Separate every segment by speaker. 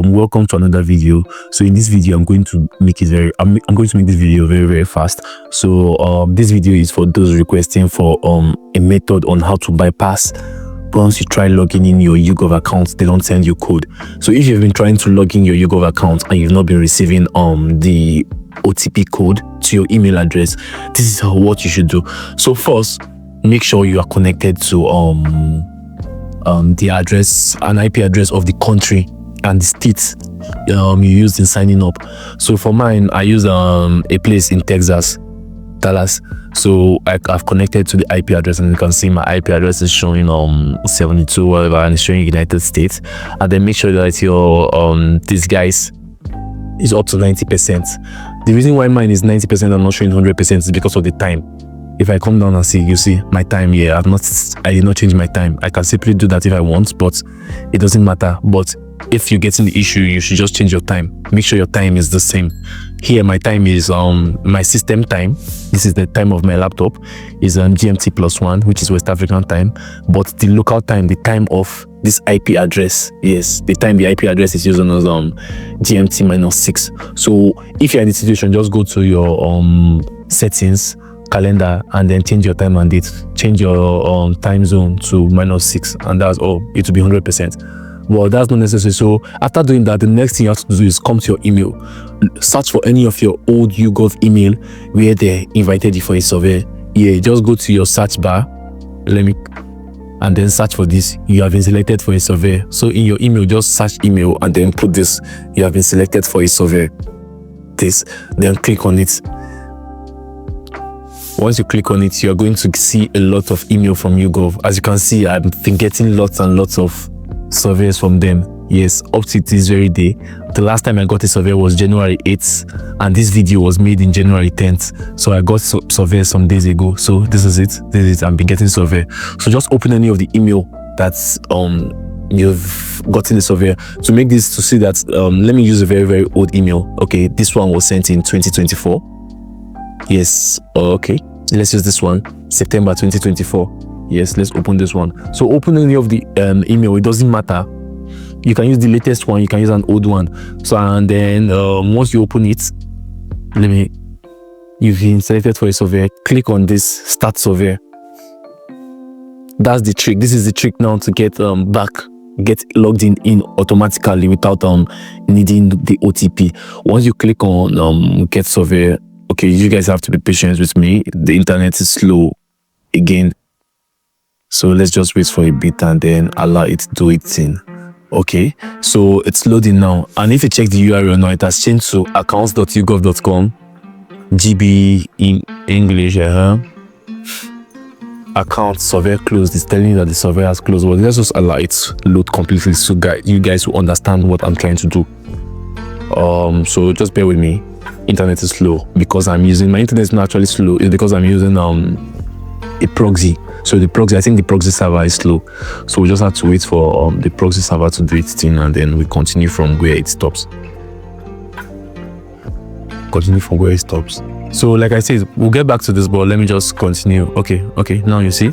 Speaker 1: welcome to another video. So in this video I'm going to make this video very fast. So this video is for those requesting for a method on how to bypass once you try logging in your YouGov account, they don't send you code. So if you've been trying to log in your YouGov account and you've not been receiving the OTP code to your email address, this is what you should do. So first, make sure you are connected to the address, an IP address of the country and the state you used in signing up. So for mine, I use a place in Texas, Dallas. So I've connected to the IP address, and you can see my IP address is showing 72 whatever, and it's showing United States. And then make sure that your this guys is up to 90%. The reason why mine is 90% and not showing 100% is because of the time. If I come down and see, you see my time here, I did not change my time. I can simply do that if I want, but it doesn't matter. But if you're getting the issue, you should just change your time. Make sure your time is the same. Here my time is my system time. This is the time of my laptop, is GMT +1, which is West African time. But the local time, the time of this IP address, yes, the time the IP address is using as GMT -6. So if you're in this situation, just go to your settings, calendar, and then change your time and date. Change your time zone to -6, and that's all. It will be 100%. Well, that's not necessary. So after doing that, the next thing you have to do is come to your email, search for any of your old YouGov email where they invited you for a survey. Yeah, just go to your search bar, and then search for this. You have been selected for a survey. So in your email, just search email and then put this. You have been selected for a survey. This, then click on it. Once you click on it, you're going to see a lot of email from YouGov. As you can see, I've been getting lots and lots of surveys from them. Yes, up to this very day. The last time I got a survey was January 8th, and this video was made in January 10th. So I got surveys some days ago. So this is it. I've been getting survey. So just open any of the email that's you've gotten the survey. To make this, to see that, let me use a very old email. Okay, this one was sent in 2024. Yes, okay, let's use this one, September 2024. Yes, let's open this one. So open any of the email, it doesn't matter. You can use the latest one, you can use an old one. So, and then once you open it, you've been selected for a survey, click on this start survey. That's the trick. This is the trick now to get get logged in automatically without needing the OTP. Once you click on get survey, okay, you guys have to be patient with me. The internet is slow again. So let's just wait for a bit and then allow it to do its thing. Okay, so it's loading now. And if you check the URL now, it has changed to accounts.yougov.com. GB in English, account survey closed. It's telling you that the survey has closed. Well, let's just allow it to load completely so you guys will understand what I'm trying to do. So just bear with me. Internet is slow because my internet is not actually slow. It's because I'm using a proxy. So the proxy, I think the proxy server is slow. So we just have to wait for the proxy server to do its thing, and then we continue from where it stops. So like I said, we'll get back to this, but let me just continue. Okay, now you see.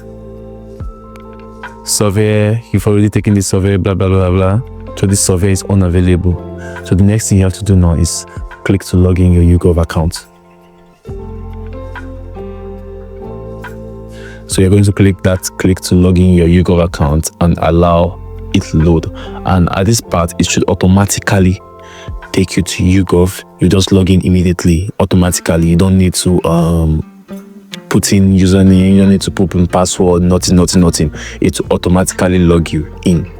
Speaker 1: Survey, you've already taken this survey, blah, blah, blah, blah. So this survey is unavailable. So the next thing you have to do now is click to log in your YouGov account. So you're going to click to log in your YouGov account and allow it to load. And at this part, it should automatically take you to YouGov. You just log in immediately, automatically. You don't need to put in username, you don't need to put in password, nothing. It will automatically log you in.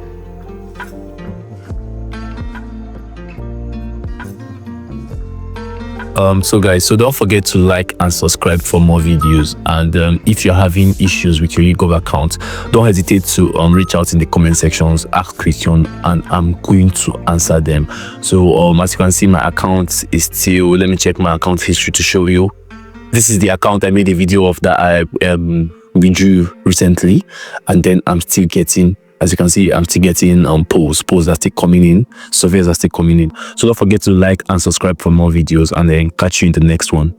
Speaker 1: So guys, so don't forget to like and subscribe for more videos. And if you're having issues with your YouGov account, don't hesitate to reach out in the comment sections, ask questions, and I'm going to answer them. So as you can see, my account is still, let me check my account history to show you. This is the account I made a video of that I withdrew recently, and then I'm still getting, as you can see, I'm still getting polls are still coming in, surveys are still coming in. So don't forget to like and subscribe for more videos, and then catch you in the next one.